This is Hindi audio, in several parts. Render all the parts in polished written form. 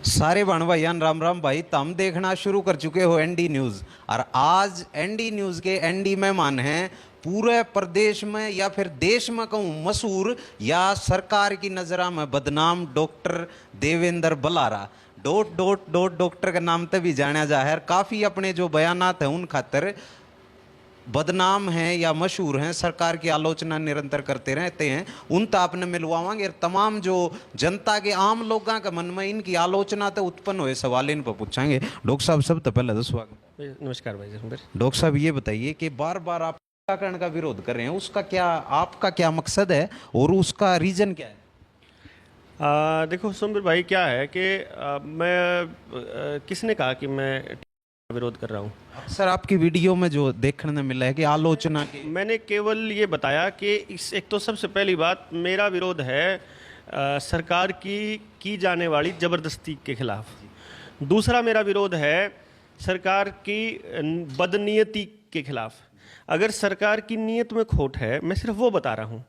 सारे बहन भाईयान राम राम भाई। तम देखना शुरू कर चुके हो एनडी न्यूज़। और आज एनडी न्यूज़ के एनडी मेहमान हैं पूरे प्रदेश में या फिर देश में कहूँ मशहूर या सरकार की नज़र में बदनाम doctor Devendra Balara. Dot dot dot doctor के नाम से भी जाना जा है। काफ़ी अपने जो बयानात हैं उन खातर बदनाम हैं या मशहूर हैं, सरकार की आलोचना निरंतर करते रहते हैं। उन तो आपने मिलवाएंगे और तमाम जो जनता के आम लोगों के मन में इनकी आलोचना तो उत्पन्न हुए सवाल इन पर पूछेंगे। डॉक्टर साहब सब तो पहले तो स्वागत। नमस्कार भाई। डॉक्टर साहब ये बताइए कि बार बार आप टीकाकरण का विरोध कर रहे हैं, उसका क्या आपका क्या मकसद है और उसका रीजन क्या है? देखो सुमर भाई, क्या है कि किसने कहा कि मैं विरोध कर रहा हूँ? सर आपकी वीडियो में जो देखने में मिला है कि आलोचना की। मैंने केवल ये बताया कि इस एक तो सबसे पहली बात, मेरा विरोध है सरकार की जाने वाली ज़बरदस्ती के खिलाफ। दूसरा मेरा विरोध है सरकार की बदनीयती के खिलाफ। अगर सरकार की नीयत में खोट है, मैं सिर्फ वो बता रहा हूँ।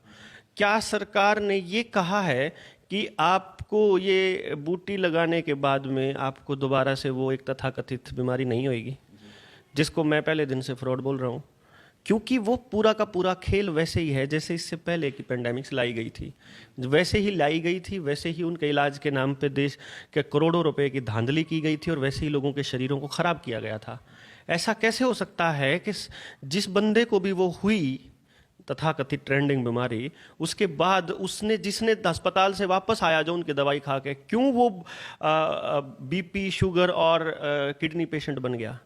क्या सरकार ने ये कहा है कि आपको ये बूटी लगाने के बाद में आपको दोबारा से वो एक तथाकथित बीमारी नहीं होएगी, जिसको मैं पहले दिन से फ्रॉड बोल रहा हूँ? क्योंकि वो पूरा का पूरा खेल वैसे ही है जैसे इससे पहले की पेंडेमिक्स लाई गई थी, वैसे ही लाई गई थी, वैसे ही उनके इलाज के नाम पे देश के करोड़ों रुपए की धांधली की गई थी और वैसे ही लोगों के शरीरों को ख़राब किया गया था। ऐसा कैसे हो सकता है कि जिस बंदे को भी वो हुई तथाकथित ट्रेंडिंग बीमारी, उसके बाद जिसने अस्पताल से वापस आया जो उनकी दवाई खा के, क्यों वो बीपी, शुगर और किडनी पेशेंट बन गया?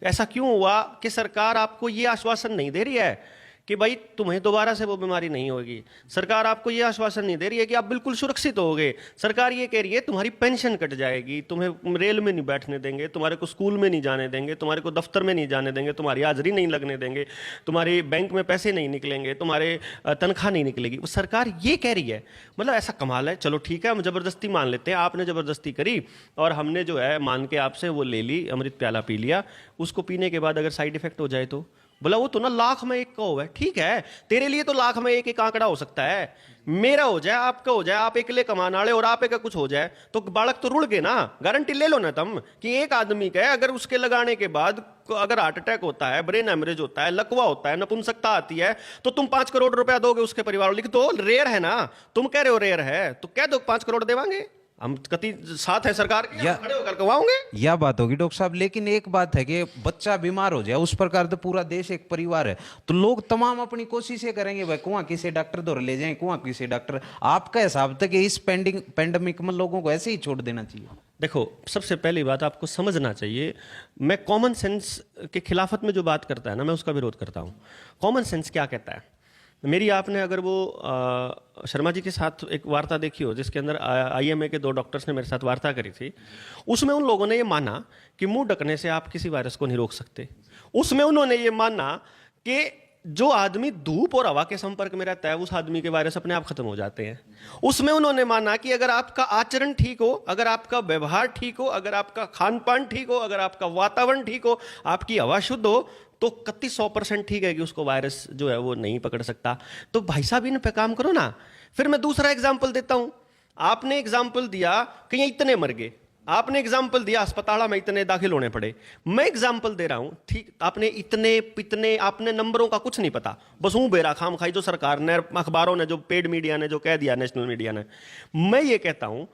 ऐसा क्यों हुआ कि सरकार आपको ये आश्वासन नहीं दे रही है कि भाई तुम्हें दोबारा से वो बीमारी नहीं होगी? सरकार आपको ये आश्वासन नहीं दे रही है कि आप बिल्कुल सुरक्षित होगे। सरकार ये कह रही है तुम्हारी पेंशन कट जाएगी, तुम्हें रेल में नहीं बैठने देंगे, तुम्हारे को स्कूल में नहीं जाने देंगे, तुम्हारे को दफ्तर में नहीं जाने देंगे, तुम्हारी हाजिरी नहीं लगने देंगे, तुम्हारे बैंक में पैसे नहीं निकलेंगे, तुम्हारे तनख्वाह नहीं निकलेगी। वो सरकार ये कह रही है। मतलब ऐसा कमाल है। चलो ठीक है, हम ज़बरदस्ती मान लेते हैं, आपने ज़बरदस्ती करी और हमने जो है मान के आपसे वो ले ली, अमृत प्याला पी लिया। उसको पीने के बाद अगर साइड इफेक्ट हो जाए तो बोला वो तो ना लाख में एक का हो है। ठीक है, तेरे लिए तो लाख में एक आंकड़ा हो सकता है, मेरा हो जाए, आपका हो जाए, आप अकेले कमाने वाले और आप एक कुछ हो जाए तो बालक तो रुड़ गए ना। गारंटी ले लो ना तुम कि एक आदमी का है, अगर उसके लगाने के बाद अगर हार्ट अटैक होता है, ब्रेन हेमरेज होता है, लकवा होता है, नपुंसकता आती है, तो तुम 5 करोड़ रुपया दोगे उसके परिवार को। लिख दो, रेयर है ना, तुम कह रहे हो रेयर है तो कह दो 5 करोड़ देवांगे हम। कति साथ है सरकार के, या खड़े होकर करवाओगे। यह बात होगी डॉक्टर साहब, लेकिन एक बात है कि बच्चा बीमार हो जाए उस प्रकार तो पूरा देश एक परिवार है, तो लोग तमाम अपनी कोशिशें करेंगे भाई कुआं किसी डॉक्टर दौर ले जाएं, कुआं किसी डॉक्टर। आपका हिसाब तक इस पेंडेमिक में लोगों को ऐसे ही छोड़ देना चाहिए? देखो, सबसे पहली बात आपको समझना चाहिए, मैं कॉमन सेंस के खिलाफत में जो बात करता है ना, मैं उसका विरोध करता हूँ। कॉमन सेंस क्या कहता है? मेरी आपने अगर वो शर्मा जी के साथ एक वार्ता देखी हो जिसके अंदर आईएमए के 2 डॉक्टर्स ने मेरे साथ वार्ता करी थी, उसमें उन लोगों ने ये माना कि मुंह ढकने से आप किसी वायरस को नहीं रोक सकते। उसमें उन्होंने ये माना कि जो आदमी धूप और हवा के संपर्क में रहता है उस आदमी के वायरस अपने आप खत्म हो जाते हैं। उसमें उन्होंने माना कि अगर आपका आचरण ठीक हो, अगर आपका व्यवहार ठीक हो, अगर आपका खान पान ठीक हो, अगर आपका वातावरण ठीक हो, आपकी हवा शुद्ध हो, तो 100% ठीक है कि उसको वायरस जो है वो नहीं पकड़ सकता। तो भाई साहब इन पे काम करो ना। फिर मैं दूसरा एग्जाम्पल देता हूं। आपने एग्जाम्पल दिया कि ये इतने मर गए, आपने एग्जाम्पल दिया अस्पताल में इतने दाखिल होने पड़े। मैं एग्जाम्पल दे रहा हूं, ठीक, आपने इतने आपने नंबरों का कुछ नहीं पता, बस हूं बेरा खाम खाई जो सरकार ने, अखबारों ने, जो पेड मीडिया ने जो कह दिया, नेशनल मीडिया ने। मैं ये कहता हूं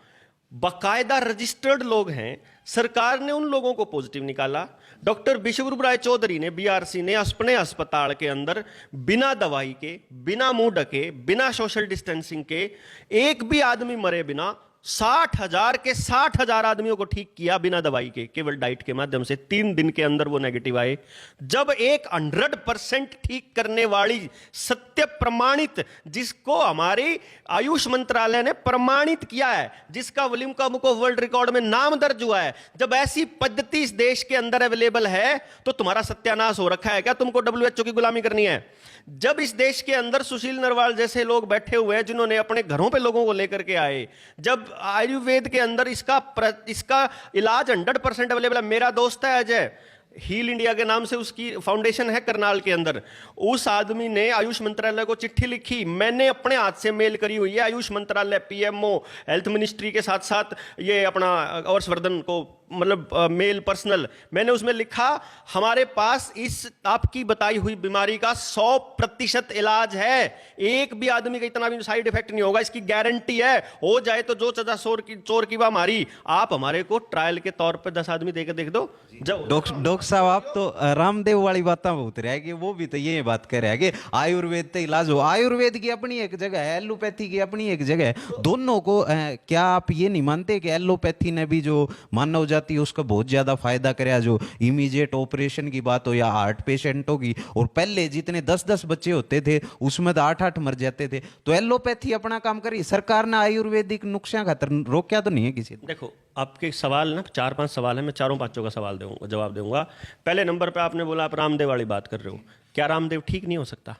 बाकायदा रजिस्टर्ड लोग हैं, सरकार ने उन लोगों को पॉजिटिव निकाला। डॉक्टर विश्वरूप राय चौधरी ने, बीआरसी ने अपने अस्पताल के अंदर बिना दवाई के, बिना मुंह ढके, बिना सोशल डिस्टेंसिंग के, एक भी आदमी मरे बिना 60,000 के 60,000 आदमियों को ठीक किया बिना दवाई के, केवल डाइट के माध्यम से। 3 दिन के अंदर वो नेगेटिव आए। जब एक 100% ठीक करने वाली सत्य प्रमाणित, जिसको हमारी आयुष मंत्रालय ने प्रमाणित किया है, जिसका वॉल्यूम का मुको वर्ल्ड रिकॉर्ड में नाम दर्ज हुआ है, जब ऐसी पद्धति इस देश के अंदर अवेलेबल है तो तुम्हारा सत्यानाश हो रखा है क्या? तुमको डब्ल्यूएचओ की गुलामी करनी है? जब इस देश के अंदर सुशील नरवाल जैसे लोग बैठे हुए हैं जिन्होंने अपने घरों पे लोगों को लेकर के आए, जब आयुर्वेद के अंदर इसका इलाज 100% अवेलेबल है। मेरा दोस्त है अजय, हील इंडिया के नाम से उसकी फाउंडेशन है करनाल के अंदर। उस आदमी ने आयुष मंत्रालय को चिट्ठी लिखी, मैंने अपने हाथ से मेल करी हुई है आयुष मंत्रालय, पीएमओ, हेल्थ मिनिस्ट्री के साथ साथ ये अपना हर्षवर्धन को, मतलब मेल पर्सनल, मैंने उसमें लिखा हमारे पास इस आपकी बताई हुई बीमारी का 100% इलाज है, एक भी आदमी का इतना भी साइड इफेक्ट नहीं होगा, इसकी गारंटी है, हो जाए तो जो चजा चोर की मारी, आप हमारे को ट्रायल के तौर पे 10 आदमी देकर देख दो। डॉक्टर साहब आप तो रामदेव वाली बातें बहुत रह गई, वो भी तो ये बात कर रहे हैं कि आयुर्वेद तो इलाज हो, आयुर्वेद की अपनी एक जगह है, एलोपैथी की अपनी एक जगह है, दोनों को क्या आप ये नहीं मानते कि एलोपैथी ने भी जो मानव जाति उसका बहुत ज्यादा फायदा कराया, जो इमीडिएट ऑपरेशन की बात हो या हार्ट पेशेंटों की, और पहले जितने 10-10 बच्चे होते थे उसमें तो 8-8 मर जाते थे, तो एलोपैथी अपना काम करी, सरकार ने आयुर्वेदिक नुस्खा खातर रोका तो नहीं है किसी ने? देखो आपके सवाल ना 4-5 सवाल है, मैं चारों पांचों का सवाल दूंगा, जवाब दूंगा। पहले नंबर पे आपने बोला आप रामदेव वाली बात कर रहे हो, क्या रामदेव ठीक नहीं हो सकता?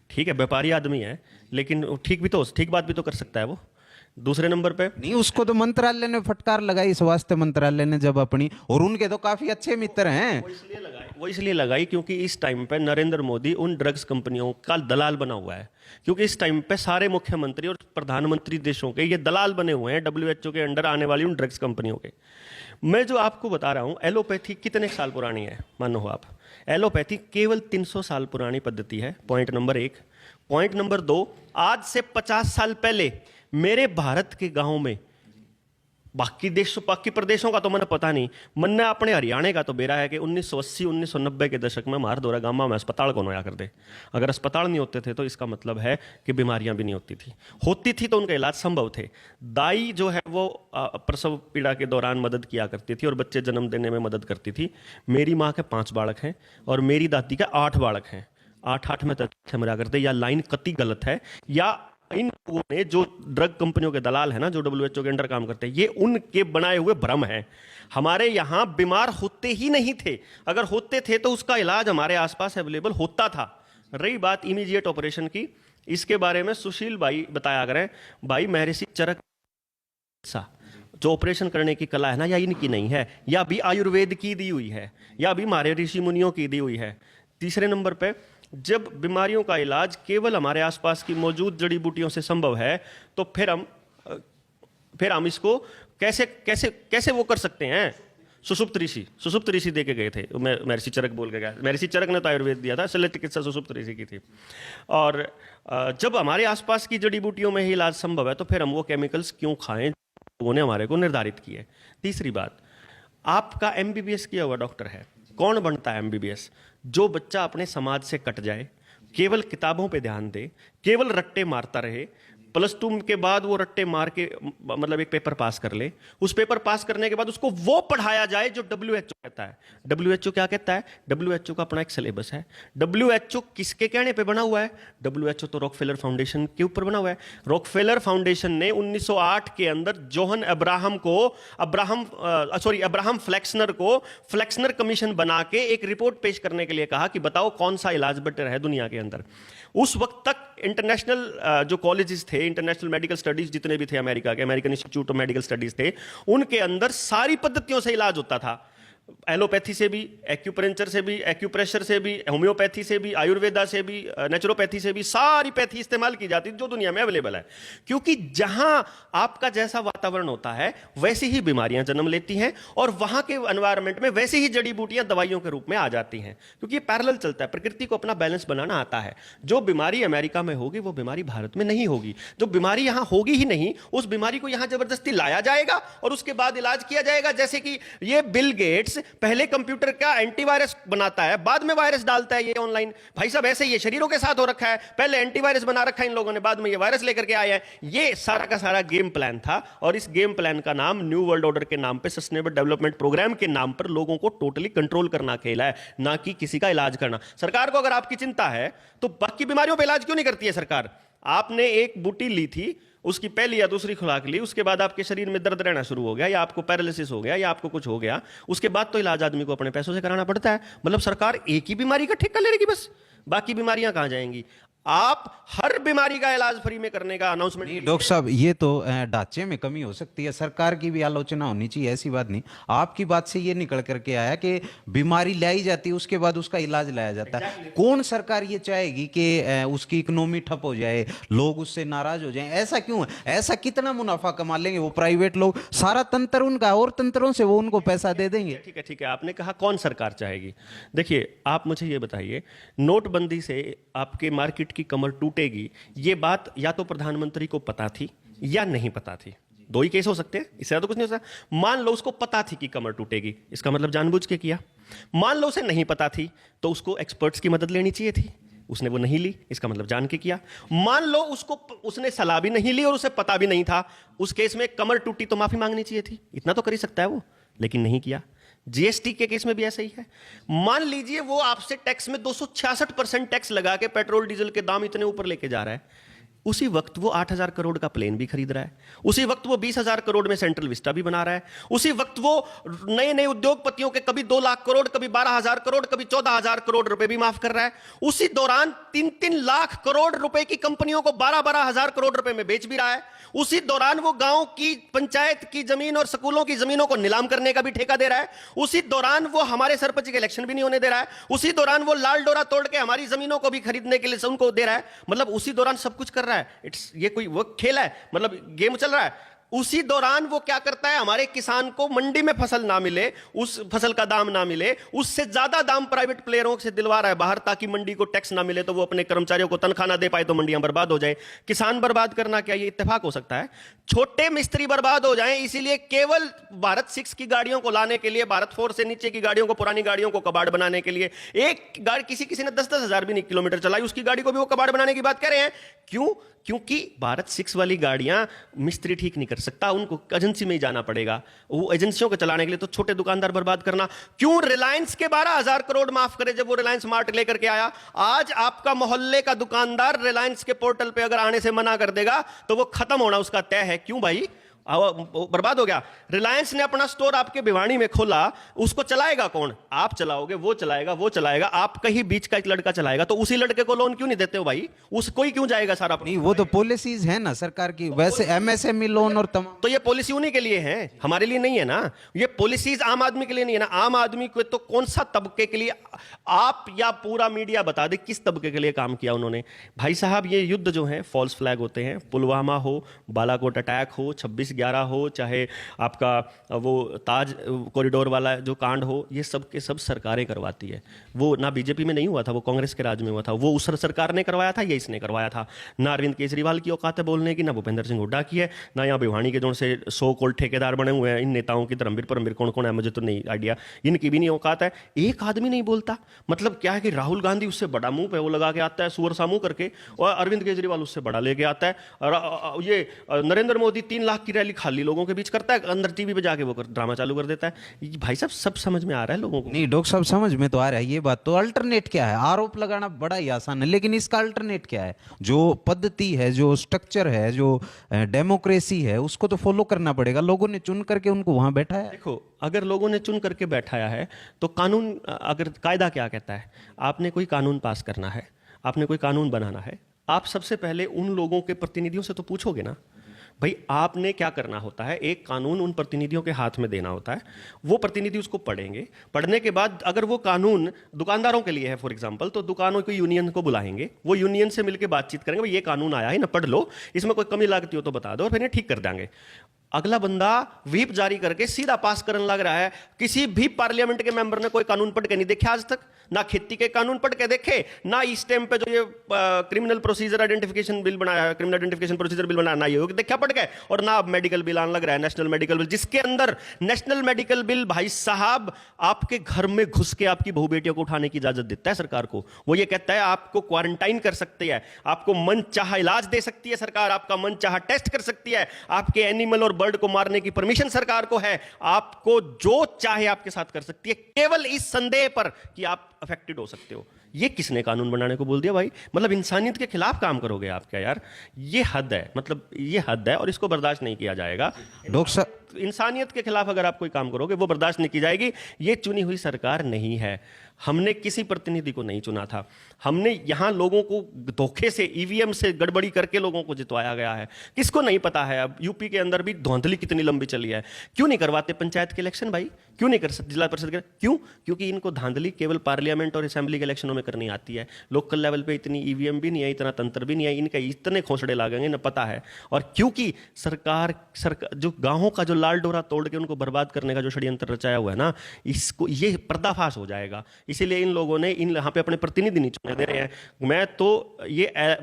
ठीक है, व्यापारी आदमी है, लेकिन ठीक भी तो ठीक बात भी तो कर सकता है वो। दूसरे नंबर पे नहीं, उसको तो मंत्रालय ने फटकार लगाई, स्वास्थ्य मंत्रालय ने जब अपनी, और उनके तो काफी अच्छे मित्र हैं। वो इसलिए लगाई क्योंकि इस टाइम पे नरेंद्र मोदी उन ड्रग्स कंपनियों का दलाल बना हुआ है, क्योंकि इस टाइम पे सारे मुख्यमंत्री और प्रधानमंत्री देशों के ये दलाल बने हुए हैं WHO के अंडर आने वाली उन ड्रग्स कंपनियों के। मैं जो आपको बता रहा हूं, एलोपैथी कितने साल पुरानी है मानो हो आप, एलोपैथी केवल 300 साल पुरानी पद्धति है, पॉइंट नंबर 1। पॉइंट नंबर 2, आज से 50 साल पहले मेरे भारत के गांव में, बाकी प्रदेशों का तो मैंने पता नहीं, मैंने अपने हरियाणा का तो बेरा है कि 1980-1990 के दशक में मार दौरा गांव में अस्पताल कौन होया करते। अगर अस्पताल नहीं होते थे तो इसका मतलब है कि बीमारियां भी नहीं होती थी तो उनका इलाज संभव थे। दाई जो है वो प्रसव पीड़ा के दौरान मदद किया करती थी और बच्चे जन्म देने में मदद करती थी। मेरी माँ के 5 बालक हैं और मेरी दादी के 8 बालक हैं, 8 में तक मरा करते, या लाइन कतई गलत है, या इन लोगों ने जो ड्रग कंपनियों के दलाल है ना, जो WHO के अंडर काम करते हैं, ये उनके बनाए हुए भ्रम है। हमारे यहां बीमार होते ही नहीं थे, अगर होते थे तो उसका इलाज हमारे आसपास अवेलेबल होता था। रही बात इमीडिएट ऑपरेशन की, इसके बारे में सुशील भाई बताया करें। भाई महर्षि चरक जो ऑपरेशन करने की कला है ना, या इनकी नहीं है, या भी आयुर्वेद की दी हुई है, या भी हमारे ऋषि मुनियों की दी हुई है। तीसरे नंबर पे, जब बीमारियों का इलाज केवल हमारे आसपास की मौजूद जड़ी बूटियों से संभव है, तो फिर हम इसको कैसे वो कर सकते हैं? सुषुप्त ऋषि दे के गए थे, मैं महर्षि चरक बोल के गया, महर्षि चरक ने तो आयुर्वेद दिया था, शल्य चिकित्सा सुषुप्त ऋषि की थी। और जब हमारे आसपास की जड़ी बूटियों में ही इलाज संभव है, तो फिर हम वो केमिकल्स क्यों खाएं लोगों ने हमारे को निर्धारित किए। तीसरी बात, आपका MBBS किया हुआ डॉक्टर है, कौन बनता है MBBS? जो बच्चा अपने समाज से कट जाए, केवल किताबों पे ध्यान दे, केवल रट्टे मारता रहे, +2 के बाद वो रट्टे मार के मतलब एक पेपर पास कर ले, उस पेपर पास करने के बाद उसको वो पढ़ाया जाए जो WHO कहता है। WHO क्या कहता है? WHO का अपना एक सिलेबस है। WHO किसके कहने पे बना हुआ है? WHO तो रॉकफेलर फाउंडेशन के ऊपर बना हुआ है। रॉकफेलर फाउंडेशन ने 1908 के अंदर जोहन अब्राहम फ्लेक्सनर को फ्लेक्सनर कमीशन बना के एक रिपोर्ट पेश करने के लिए कहा कि बताओ कौन सा इलाज बेटर है दुनिया के अंदर। उस वक्त तक इंटरनेशनल जो कॉलेजेस थे, इंटरनेशनल मेडिकल स्टडीज जितने भी थे अमेरिका के, American institute of medical studies थे, उनके अंदर सारी पद्धतियों से इलाज होता था। एलोपैथी से भी, एक्यूप्रेंचर से भी, एक्यूप्रेशर से भी, होम्योपैथी से भी, आयुर्वेदा से भी, नेचुरोपैथी से भी, सारी पैथी इस्तेमाल की जाती जो दुनिया में अवेलेबल है। क्योंकि जहां आपका जैसा वातावरण होता है वैसी ही बीमारियां जन्म लेती हैं और वहां के एनवायरनमेंट में वैसी ही जड़ी बूटियां दवाइयों के रूप में आ जाती हैं, क्योंकि ये पैरेलल चलता है। प्रकृति को अपना बैलेंस बनाना आता है। जो बीमारी अमेरिका में होगी वो बीमारी भारत में नहीं होगी। जो बीमारी यहां होगी ही नहीं, उस बीमारी को यहां जबरदस्ती लाया जाएगा और उसके बाद इलाज किया जाएगा। जैसे कि ये बिल गेट्स पहले कंप्यूटर का एंटीवायरस बनाता है, बाद में वायरस डालता है ये ऑनलाइन। भाई साहब ऐसे ये शरीरों के साथ हो रखा है, पहले एंटीवायरस बना रखा है इन लोगों ने, बाद में ये वायरस लेकर के आए हैं। ये सारा का सारा गेम प्लान था और इस गेम प्लान का नाम न्यू वर्ल्ड ऑर्डर के नाम पे, सस्टेनेबल डेवलपमेंट प्रोग्राम के नाम पर लोगों को टोटली कंट्रोल करना खेला है, ना कि किसी का इलाज करना। सरकार को अगर आपकी चिंता है तो बाकी बीमारियों पर इलाज क्यों नहीं करती है सरकार? आपने एक बूटी ली थी, उसकी पहली या दूसरी खुराक ली, उसके बाद आपके शरीर में दर्द रहना शुरू हो गया, या आपको पैरालिसिस हो गया, या आपको कुछ हो गया, उसके बाद तो इलाज आदमी को अपने पैसों से कराना पड़ता है। मतलब सरकार एक ही बीमारी का ठेका ले लेगी बस, बाकी बीमारियां कहां जाएंगी? आप हर बीमारी का इलाज फ्री में करने का अनाउंसमेंट। नहीं डॉक्टर साहब, ये तो ढांचे में कमी हो सकती है, सरकार की भी आलोचना होनी चाहिए, ऐसी बात नहीं। आपकी बात से ये निकल करके आया कि बीमारी लाई जाती है, उसके बाद उसका इलाज लाया जाता है। कौन सरकार ये चाहेगी कि उसकी इकोनॉमी ठप हो जाए, लोग उससे नाराज हो जाएं? ऐसा क्यों है? ऐसा कितना मुनाफा कमा लेंगे वो प्राइवेट लोग, सारा तंत्र उनका, और तंत्रों से वो उनको पैसा दे देंगे। ठीक है, ठीक है, आपने कहा कौन सरकार चाहेगी। देखिए, आप मुझे ये बताइए, नोटबंदी से आपके मार्केट की कमर टूटेगी, ये बात या तो प्रधानमंत्री को पता थी या नहीं पता थी। दो ही केस हो सकते हैं, इससे ज्यादा कुछ नहीं हो सकता। मान लो उसको पता थी कि कमर टूटेगी, इसका मतलब जानबूझ के किया। मान लो उसे नहीं पता थी, तो उसको एक्सपर्ट्स की मदद लेनी चाहिए थी, उसने वो नहीं ली, इसका मतलब जान के किया। मान लो उसने सलाह भी नहीं ली और उसे पता भी नहीं था, उस केस में कमर टूटी तो माफी मांगनी चाहिए थी, इतना तो कर ही सकता है वो, लेकिन नहीं किया। जीएसटी के केस में भी ऐसा ही है। मान लीजिए वो आपसे टैक्स में 266% टैक्स लगा के पेट्रोल डीजल के दाम इतने ऊपर लेके जा रहा है, उसी वक्त वो 8,000 करोड़ का प्लेन भी खरीद रहा है, उसी वक्त वो 20,000 करोड़ में सेंट्रल विस्टा भी बना रहा है, उसी वक्त वो नए नए उद्योगपतियों के कभी 2 लाख करोड़, कभी 12,000 करोड़, कभी 14,000 करोड़ रुपए भी माफ कर रहा है। उसी दौरान 3-3 लाख करोड़ रुपए की कंपनियों को 12-12 हजार करोड़ रुपए में बेच भी रहा है। उसी दौरान वो गांव की पंचायत की जमीन और स्कूलों की जमीनों को नीलाम करने का भी ठेका दे रहा है। उसी दौरान वो हमारे सरपंच के इलेक्शन भी नहीं होने दे रहा है। उसी दौरान वो लाल डोरा तोड़ के हमारी जमीनों को भी खरीदने के लिए उनको दे रहा है। मतलब उसी दौरान सब कुछ कर रहा है। ये कोई वो खेल है, मतलब गेम चल रहा है। उसी दौरान वो क्या करता है, हमारे किसान को मंडी में फसल ना मिले, उस फसल का दाम ना मिले, उससे ज्यादा दाम प्राइवेट प्लेयरों से दिलवा रहा है बाहर, ताकि मंडी को टैक्स ना मिले तो वो अपने कर्मचारियों को तनख्वाह ना दे पाए तो मंडियां बर्बाद हो जाए। किसान बर्बाद करना क्या ये इत्तेफाक हो सकता है? छोटे मिस्त्री बर्बाद हो जाएं, इसीलिए केवल भारत 6 की गाड़ियों को लाने के लिए, भारत 4 से नीचे की गाड़ियों को, पुरानी गाड़ियों को कबाड़ बनाने के लिए, एक गाड़ी किसी ने 10-10 हजार भी नहीं किलोमीटर चलाई, उसकी गाड़ी को भी वो कबाड़ बनाने की बात कर रहे हैं। क्यों? क्योंकि भारत 6 वाली गाड़ियां मिस्त्री ठीक नहीं कर सकता, उनको एजेंसी में ही जाना पड़ेगा। वो एजेंसियों को चलाने के लिए तो छोटे दुकानदार बर्बाद करना। क्यों रिलायंस के 12,000 करोड़ माफ करे जब वो रिलायंस मार्ट लेकर के आया? आज आपका मोहल्ले का दुकानदार रिलायंस के पोर्टल पे अगर आने से मना कर देगा तो वो खत्म होना उसका तय है। क्यों भाई? बर्बाद हो गया। रिलायंस ने अपना स्टोर आपके भिवानी में खोला, उसको चलाएगा कौन? आप चलाओगे, वो चलाएगा, वो चलाएगा, आपका ही बीच का एक लड़का चलाएगा। तो उसी लड़के को लोन क्यों नहीं देते हो भाई? उसको ही क्यों जाएगा सारा? नहीं, वो तो पॉलिसीज है ना सरकार की, वैसे एमएसएमई लोन और तमाम। तो ये पॉलिसी उन्हीं के लिए है, हमारे लिए नहीं है ना। ये पॉलिसीज आम आदमी के लिए नहीं है ना। आम आदमी को तो कौन सा तबके के लिए, आप या पूरा मीडिया बता दे किस तबके के लिए काम किया उन्होंने? भाई साहब, ये युद्ध जो है फॉल्स फ्लैग होते हैं। पुलवामा हो, बालाकोट अटैक हो, 26/11 हो, चाहे आपका वो ताज कॉरिडोर वाला जो कांड हो, ये सब के सब सरकारें करवाती है। वो ना बीजेपी में नहीं हुआ था, वो कांग्रेस के राज में हुआ था। वो उस सरकार ने करवाया था, ये इसने करवाया था। ना अरविंद केजरीवाल की औकात है बोलने की, ना भूपेंद्र सिंह हुड्डा की है, ना यहाँ भिवानी के जो से 100 कोल्ड ठेकेदार बने हुए हैं इन नेताओं की, धर्मवीर परमवीर कौन कौन है मुझे तो नहीं आइडिया, इनकी भी नहीं औकात है। एक आदमी नहीं बोलता। मतलब क्या है कि राहुल गांधी उससे बड़ा मुंह पे वो लगा के आता है, सुअर सा मुंह करके, और अरविंद केजरीवाल उससे बड़ा लेके आता है। और ये नरेंद्र मोदी 3 लाख की रैली खाली लोगों के बीच करता है, अंदर टीवी पे जाके वो ड्रामा चालू कर देता है। भाई साहब, सब समझ में आ रहा है लोगों को? नहीं डॉक्टर साहब, समझ में तो आ रहा है ये बात। तो अल्टरनेट क्या है? आरोप लगाना बड़ा ही आसान है, लेकिन इसका अल्टरनेट क्या है? जो पद्धति है, जो स्ट्रक्चर है, जो डेमोक्रेसी है, उसको तो फॉलो करना पड़ेगा। लोगों ने चुन करके उनको वहां बैठाया। देखो, अगर लोगों ने चुन करके बैठाया है तो कानून, अगर कायदा क्या कहता है, आपने कोई कानून पास करना है, आपने कोई कानून बनाना है, आप सबसे पहले उन लोगों के प्रतिनिधियों से तो पूछोगे ना भाई आपने क्या करना होता है। एक कानून उन प्रतिनिधियों के हाथ में देना होता है, वो प्रतिनिधि उसको पढ़ेंगे। पढ़ने के बाद अगर वो कानून दुकानदारों के लिए है फॉर एग्जांपल, तो दुकानों की यूनियन को बुलाएंगे, वो यूनियन से मिलकर बातचीत करेंगे, भाई ये कानून आया है ना, पढ़ लो, इसमें कोई कमी लागती हो तो बता दो, और फिर ठीक कर देंगे। अगला बंदा व्हीप जारी करके सीधा पास करने लग रहा है। किसी भी पार्लियामेंट के मेंबर ने कोई कानून पढ़ के नहीं देखे आज तक, ना खेती के कानून पढ़ के देखे, ना इस टाइम पे जो ये क्रिमिनल प्रोसीजर आइडेंटिफिकेशन बिल बनाया है, क्रिमिनल आइडेंटिफिकेशन प्रोसीजर बिल बनाया, ना ये देखा पढ़ के, और ना मेडिकल बिल आने लग रहा है, नेशनल मेडिकल बिल, जिसके अंदर नेशनल मेडिकल बिल भाई साहब आपके घर में घुस के आपकी बहू बेटियों को उठाने की इजाजत देता है सरकार को। वो ये कहता है आपको क्वारंटाइन कर सकती है, आपको मन चाहा इलाज दे सकती है सरकार, आपका मन चाहा टेस्ट कर सकती है, आपके एनिमल और बर्ड को मारने की परमिशन सरकार को है, आपको जो चाहे आपके साथ कर सकती है, केवल इस संदेह पर कि आप अफेक्टेड हो सकते हो। ये किसने कानून बनाने को बोल दिया भाई? मतलब इंसानियत के खिलाफ काम करोगे आप क्या यार? ये हद है, मतलब ये हद है, और इसको बर्दाश्त नहीं किया जाएगा। डॉक्टर साहब, इंसानियत के खिलाफ अगर आप कोई काम करोगे वो बर्दाश्त नहीं की जाएगी। ये चुनी हुई सरकार नहीं है। हमने किसी प्रतिनिधि को नहीं चुना था। हमने यहाँ लोगों को धोखे से ईवीएम से गड़बड़ी करके लोगों को जितवाया गया है। किसको नहीं पता है अब यूपी के अंदर भी धुंधली कितनी लंबी चली है। क्यों नहीं करवाते पंचायत के इलेक्शन भाई? क्यों नहीं कर सकते जिला परिषद के? क्यों? क्योंकि इनको धांधली केवल पार्लियामेंट और असेंबली के इलेक्शनों में करनी आती है। लोकल लेवल पे इतनी ईवीएम भी नहीं है, इतना तंत्र भी नहीं है, इनका इतने खोसड़े लागेंगे न पता है। और क्योंकि सरकार जो गांवों का जो लाल डोरा तोड़ के उनको बर्बाद करने का जो षड्यंत्र रचाया हुआ है ना, इसको ये पर्दाफाश हो जाएगा। इसीलिए इन लोगों ने इन यहाँ पे अपने प्रतिनिधि नहीं चुने दे रहे हैं। मैं तो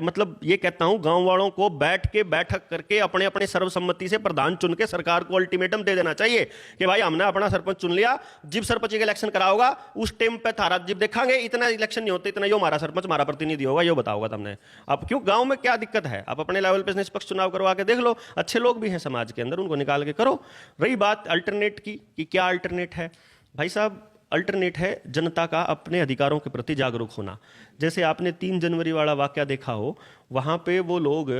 मतलब ये कहता हूं गांव वालों को बैठक करके अपने अपने सर्वसम्मति से प्रधान चुन के सरकार को अल्टीमेटम दे देना चाहिए कि भाई हमने अपना सरपंच चुन लिया, जिब सरपंच का इलेक्शन कराओगा उस टाइम पे थारा जिब देखांगे, इतना इलेक्शन नहीं होते, इतना यो हमारा सरपंच हमारा प्रतिनिधि होगा, यो बताओगा तुमने। अब क्यों गांव में क्या दिक्कत है? आप अपने लेवल पे निष्पक्ष चुनाव करवा के देख लो, अच्छे लोग भी हैं समाज के अंदर, उनको निकाल के करो। रही बात अल्टरनेट की कि क्या अल्टरनेट है, भाई साहब अल्टरनेट है जनता का अपने अधिकारों के प्रति जागरूक होना। जैसे आपने 3 जनवरी वाला वाकया देखा हो, वहां पे वो लोग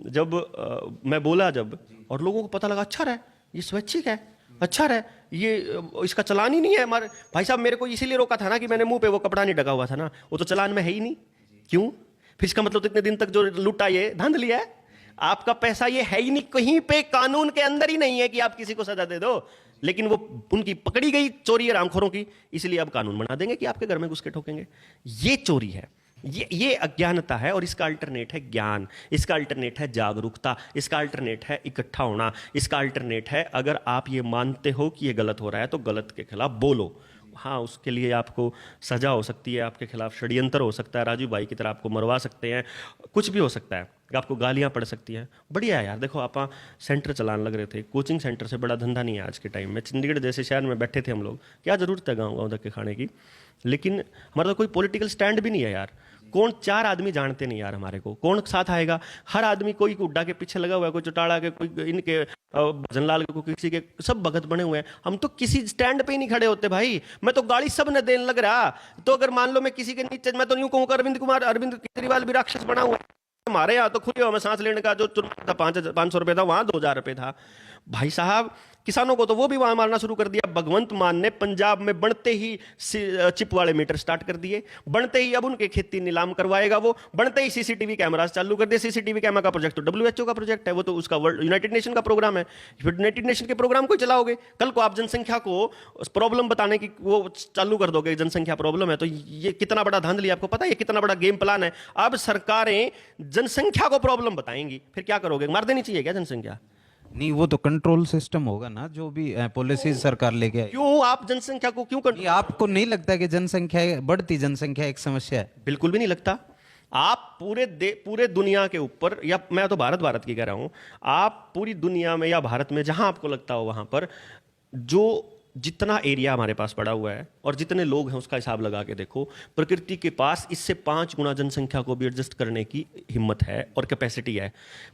जब मैं बोला जब और लोगों को पता लगा अच्छा रहा ये स्वैच्छिक है, अच्छा रहा ये इसका चलान ही नहीं है हमारे, भाई साहब मेरे को इसीलिए रोका था ना कि मैंने मुंह पे वो कपड़ा नहीं ढका हुआ था ना, वो तो चलान में है ही नहीं। क्यों? फिर इसका मतलब तो इतने दिन तक जो लूटा ये धांधली है, आपका पैसा ये है ही नहीं, कहीं पे कानून के अंदर ही नहीं है कि आप किसी को सजा दे दो। लेकिन वो उनकी पकड़ी गई चोरी है रामखोरों की, इसलिए अब कानून बना देंगे कि आपके घर में घुस के ठोकेंगे। ये चोरी है, ये अज्ञानता है। और इसका अल्टरनेट है ज्ञान, इसका अल्टरनेट है जागरूकता, इसका अल्टरनेट है इकट्ठा होना, इसका अल्टरनेट है अगर आप ये मानते हो कि ये गलत हो रहा है तो गलत के खिलाफ बोलो। हाँ, उसके लिए आपको सजा हो सकती है, आपके खिलाफ षड्यंत्र हो सकता है, राजू भाई की तरह आपको मरवा सकते हैं, कुछ भी हो सकता है, आपको गालियां पड़ सकती हैं। बढ़िया है यार, देखो आप सेंटर चलाने लग रहे थे, कोचिंग सेंटर से बड़ा धंधा नहीं है आज के टाइम में। चंडीगढ़ जैसे शहर में बैठे थे हम लोग, क्या जरूरत है गाँव गाँव धक्के खाने की। लेकिन हमारा तो कोई पॉलिटिकल स्टैंड भी नहीं है यार। कौन 4 आदमी जानते नहीं यार हमारे को, कौन साथ आएगा? हर आदमी कोई हुड्डा के पीछे लगा हुआ है, कोई चौटाला के, कोई इनके भजनलाल के, कोई किसी के, सब भगत बने हुए हैं। हम तो किसी स्टैंड पे ही नहीं खड़े होते भाई। मैं तो गाली सब ने देने लग रहा। तो अगर मान लो मैं किसी के नीचे, मैं तो यूं कहूँ अरविंद केजरीवाल भी राक्षस बना हुआ है। हमारे यहाँ तो खुले में सांस लेने का जो था 500 रुपये था, वहां 2000 रुपये था। भाई साहब किसानों को तो वो भी वहां मारना शुरू कर दिया। भगवंत मान ने पंजाब में बनते ही चिप वाले मीटर स्टार्ट कर दिए, बनते ही अब उनके खेती नीलाम करवाएगा वो, बनते ही सीसीटीवी कैमरास चालू कर दिए। सीसीटीवी कैमरा का प्रोजेक्ट तो WHO का प्रोजेक्ट है, वो तो उसका वर्ल्ड यूनाइटेड नेशन का प्रोग्राम है। फिर यूनाइटेड नेशन के प्रोग्राम को चलाओगे, कल को आप जनसंख्या को प्रॉब्लम बताने की वो चालू कर दोगे, जनसंख्या प्रॉब्लम है। तो ये कितना बड़ा धांधली, आपको पता है ये कितना बड़ा गेम प्लान है। अब सरकारें जनसंख्या को प्रॉब्लम बताएंगी, फिर क्या करोगे? मार देनी चाहिए क्या जनसंख्या? नहीं, वो तो कंट्रोल सिस्टम होगा ना, जो भी पॉलिसीज सरकार लेके आए। क्यों आप जनसंख्या को क्यों नहीं, आपको नहीं लगता कि जनसंख्या, बढ़ती जनसंख्या एक समस्या है? बिल्कुल भी नहीं लगता। आप पूरे दुनिया के ऊपर, या मैं तो भारत की कह रहा हूं, आप पूरी दुनिया में या भारत में जहां आपको लगता हो वहां पर जो जितना एरिया हमारे पास पड़ा हुआ है और जितने लोग हैं उसका हिसाब लगा के देखो, प्रकृति के पास इससे 5 गुना जनसंख्या को भी एडजस्ट करने की हिम्मत है और कैपेसिटी है।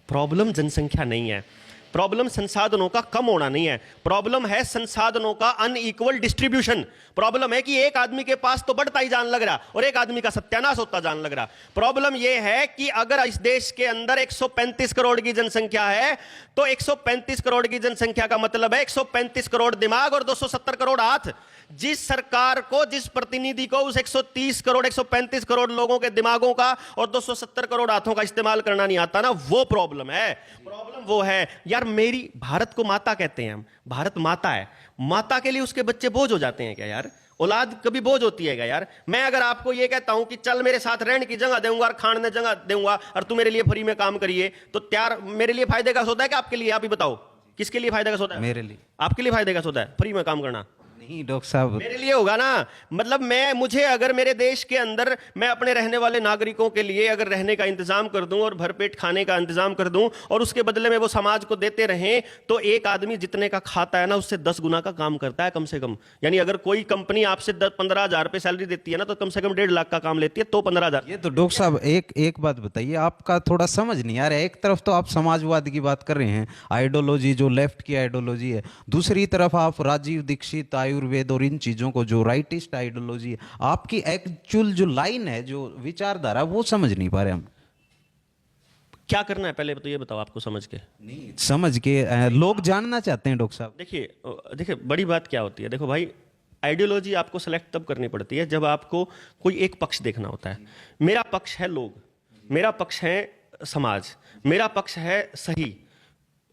प्रॉब्लम जनसंख्या नहीं है, प्रॉब्लम संसाधनों का कम होना नहीं है, प्रॉब्लम है संसाधनों का अनइक्वल डिस्ट्रीब्यूशन। प्रॉब्लम है कि एक आदमी के पास तो बढ़ता ही जान लग रहा और एक आदमी का सत्यानाश होता जान लग रहा। प्रॉब्लम यह है कि अगर इस देश के अंदर 135 करोड़ की जनसंख्या है तो 135 करोड़ की जनसंख्या का मतलब है 135 करोड़ दिमाग और 270 करोड़ हाथ। जिस सरकार को, जिस प्रतिनिधि को उस 130 करोड़ 135 करोड़ लोगों के दिमागों का और 270 करोड़ हाथों का इस्तेमाल करना नहीं आता ना, वो प्रॉब्लम है। प्रॉब्लम वो है यार, मेरी भारत को माता कहते हैं हम, भारत माता है, माता के लिए उसके बच्चे बोझ हो जाते हैं क्या यार? औलाद कभी बोझ होती है क्या यार? मैं अगर आपको ये कहता हूं कि चल मेरे साथ रहने की जगह दूंगा और खाने जगह दूंगा और तू मेरे लिए फ्री में काम करिए, तो त्यार मेरे लिए फायदे का सौदा है कि आपके लिए? आप ही बताओ, किसके लिए फायदे का सौदा है? मेरे लिए। आपके लिए फायदे का सौदा है फ्री में काम करना? नहीं डॉक्टर साहब, मेरे लिए होगा ना। मतलब मुझे अगर मेरे देश के अंदर मैं अपने रहने वाले नागरिकों के लिए अगर रहने का इंतजाम कर दूं और भरपेट खाने का इंतजाम कर दूं और उसके बदले में वो समाज को देते रहें, तो एक आदमी जितने का खाता है ना उससे 10 गुना का काम करता है कम से कम। यानी अगर कोई कंपनी आपसे 15,000 रुपए सैलरी देती है ना, तो कम से कम 1.5 लाख का काम लेती है, तो 15,000। ये तो डॉक्टर साहब एक बात बताइए, आपका थोड़ा समझ नहीं आ रहा है। एक तरफ तो आप समाजवाद की बात कर रहे हैं, आइडियोलॉजी जो लेफ्ट की आइडियोलॉजी है, दूसरी तरफ आप राजीव दीक्षित, आयुर्वेद और इन चीजों को जो राइटिस्ट आइडियोलॉजी है, आपकी एक्चुअल जो लाइन है, जो विचारधारा, वो समझ नहीं पा रहे हम। क्या करना है पहले तो ये बताओ आपको समझ के? नहीं समझ के, लोग जानना चाहते हैं डॉक्टर साहब। देखिए बड़ी बात क्या होती है, देखो भाई, आइडियोलॉजी आपको सेलेक्ट तब करनी पड़ती है जब आपको कोई एक पक्ष देखना होता है। मेरा पक्ष है लोग, मेरा पक्ष है समाज, मेरा पक्ष है सही।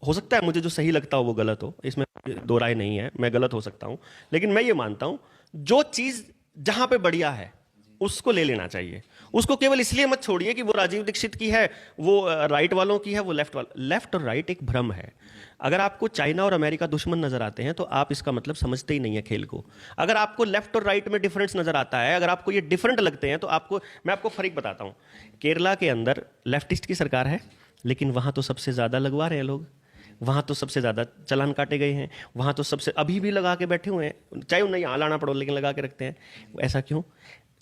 हो सकता है मुझे जो सही लगता हो वो गलत हो, इसमें दो राय नहीं है, मैं गलत हो सकता हूं, लेकिन मैं ये मानता हूं जो चीज जहां पे बढ़िया है उसको ले लेना चाहिए। उसको केवल इसलिए मत छोड़िए कि वो राजीव दीक्षित की है, वो राइट वालों की है, वो लेफ्ट और राइट एक भ्रम है। अगर आपको चाइना और अमेरिका दुश्मन नजर आते हैं तो आप इसका मतलब समझते ही नहीं है खेल को। अगर आपको लेफ्ट और राइट में डिफरेंस नजर आता है, अगर आपको ये डिफरेंट लगते हैं, तो मैं आपको फर्क बताता हूं। केरला के अंदर लेफ्टिस्ट की सरकार है, लेकिन वहां तो सबसे ज्यादा लगवा रहे हैं लोग, वहां तो सबसे ज्यादा चालान काटे गए हैं, वहां तो सबसे अभी भी लगा के बैठे हुए हैं, चाहे उन्हें यहाँ लाना पड़ो लेकिन लगा के रखते हैं। ऐसा क्यों?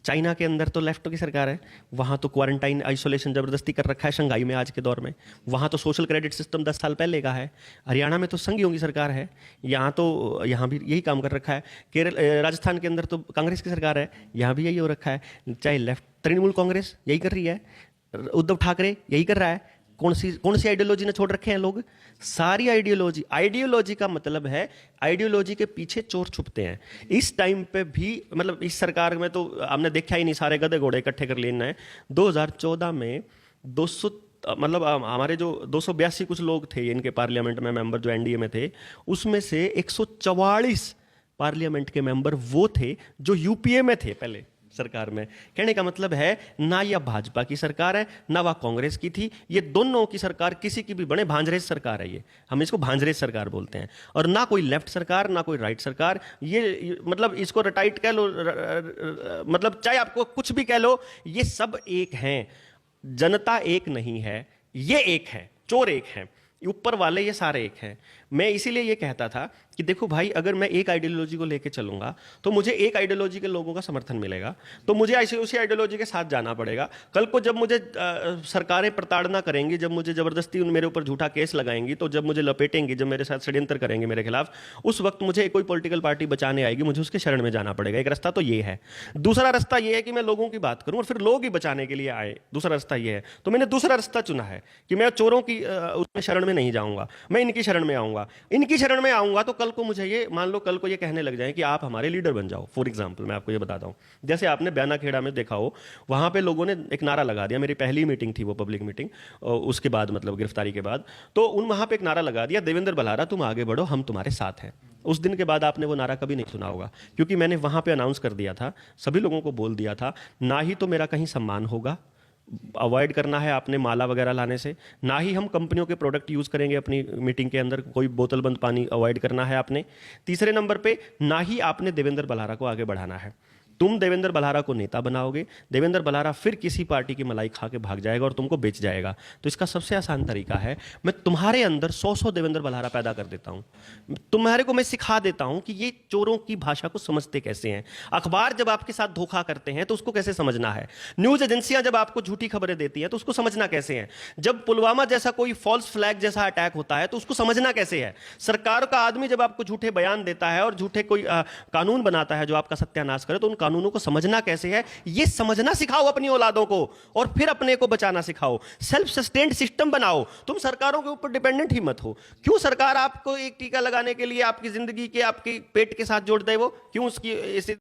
चाइना के अंदर तो लेफ्ट की सरकार है, वहां तो क्वारंटाइन आइसोलेशन जबरदस्ती कर रखा है शंघाई में आज के दौर में, वहां तो सोशल क्रेडिट सिस्टम 10 साल पहले का है। हरियाणा में तो संघियों की सरकार है, यहाँ भी यही काम कर रखा है। राजस्थान के अंदर तो कांग्रेस की सरकार है, यहाँ भी यही हो रखा है। चाहे लेफ्ट तृणमूल कांग्रेस यही कर रही है, उद्धव ठाकरे यही कर रहा है। कौन सी आइडियोलॉजी ने छोड़ रखे हैं लोग? सारी आइडियोलॉजी का मतलब है आइडियोलॉजी के पीछे चोर छुपते हैं। इस टाइम पे भी मतलब इस सरकार में तो हमने देखा ही नहीं, सारे गधे घोड़े इकट्ठे कर लेना है। 2014 में 200 मतलब हमारे जो 282 कुछ लोग थे इनके पार्लियामेंट में मेंबर जो एनडीए में थे, उसमें से 144 पार्लियामेंट के मेंबर वो थे जो यूपीए में थे पहले सरकार में। कहने का मतलब है ना यह भाजपा की सरकार है ना वह कांग्रेस की थी, ये दोनों की सरकार किसी की भी बने भांजरेज सरकार है। ये हम इसको भांजरेज सरकार बोलते हैं। और ना कोई लेफ्ट सरकार ना कोई राइट सरकार, ये मतलब इसको रटाइट कह लो, मतलब चाहे आपको कुछ भी कह लो, ये सब एक हैं। जनता एक नहीं है, ये एक है, चोर एक है, ऊपर वाले ये सारे एक हैं। मैं इसीलिए ये कहता था कि देखो भाई, अगर मैं एक आइडियोलॉजी को लेके चलूंगा तो मुझे एक आइडियोलॉजी के लोगों का समर्थन मिलेगा, तो मुझे ऐसे उसी आइडियोलॉजी के साथ जाना पड़ेगा। कल को जब मुझे सरकारें प्रताड़ना करेंगी, जब मुझे जबरदस्ती मेरे ऊपर झूठा केस लगाएंगी, तो जब मुझे लपेटेंगी, जब मेरे साथ षड्यंत्र करेंगे मेरे खिलाफ, उस वक्त मुझे कोई पॉलिटिकल पार्टी बचाने आएगी, मुझे उसके शरण में जाना पड़ेगा। एक रास्ता तो ये है। दूसरा रास्ता ये है कि मैं लोगों की बात करूं और फिर लोग ही बचाने के लिए आए। दूसरा रास्ता ये है। तो मैंने दूसरा रास्ता चुना है कि मैं चोरों की उसमें शरण में नहीं जाऊंगा, मैं इनकी शरण में आऊंगा। इनकी शरण में आऊंगा तो कल को मुझे ये मान लो, कल को ये कहने लग जाए कि आप हमारे लीडर बन जाओ। फॉर एग्जांपल मैं आपको ये बताता हूं, जैसे आपने बयाना खेड़ा में देखा हो, वहां पे लोगों ने एक नारा लगा दिया। मेरी पहली मीटिंग थी वो, पब्लिक मीटिंग, उसके बाद मतलब गिरफ्तारी के बाद, तो वहां पे एक नारा लगा दिया, देवेंद्र बल्हारा तुम आगे बढ़ो, हम तुम्हारे साथ हैं। उस दिन के बाद आपने वो नारा कभी नहीं सुना होगा, क्योंकि मैंने वहां पे अनाउंस कर दिया था, सभी लोगों को बोल दिया था, ना ही तो मेरा कहीं सम्मान होगा, अवॉइड करना है आपने माला वगैरह लाने से, ना ही हम कंपनियों के प्रोडक्ट यूज करेंगे अपनी मीटिंग के अंदर, कोई बोतल बंद पानी अवॉइड करना है आपने। तीसरे नंबर पे, ना ही आपने देवेंद्र बल्हारा को आगे बढ़ाना है। तुम देवेंद्र बल्हारा को नेता बनाओगे, देवेंद्र बल्हारा फिर किसी पार्टी की मलाई खा के भाग जाएगा और तुमको बेच जाएगा। तो इसका सबसे आसान तरीका है, मैं तुम्हारे अंदर 100 देवेंद्र बल्हारा पैदा कर देता हूं। तुम्हारे को मैं सिखा देता हूं कि ये चोरों की भाषा को समझते कैसे हैं। अखबार जब आपके साथ धोखा करते हैं तो उसको कैसे समझना है। न्यूज एजेंसियां जब आपको झूठी खबरें देती हैं तो उसको समझना कैसे है। जब पुलवामा जैसा कोई फॉल्स फ्लैग जैसा अटैक होता है तो उसको समझना कैसे है। सरकार का आदमी जब आपको झूठे बयान देता है और झूठे कोई कानून बनाता है जो आपका सत्यानाश करे, तो उन कानूनों को समझना कैसे है, ये समझना सिखाओ अपनी औलादों को, और फिर अपने को बचाना सिखाओ। सेल्फ सस्टेन्ड सिस्टम बनाओ। तुम सरकारों के ऊपर डिपेंडेंट ही मत हो। क्यों सरकार आपको एक टीका लगाने के लिए आपकी जिंदगी के आपके पेट के साथ जोड़ दे, वो क्यों उसकी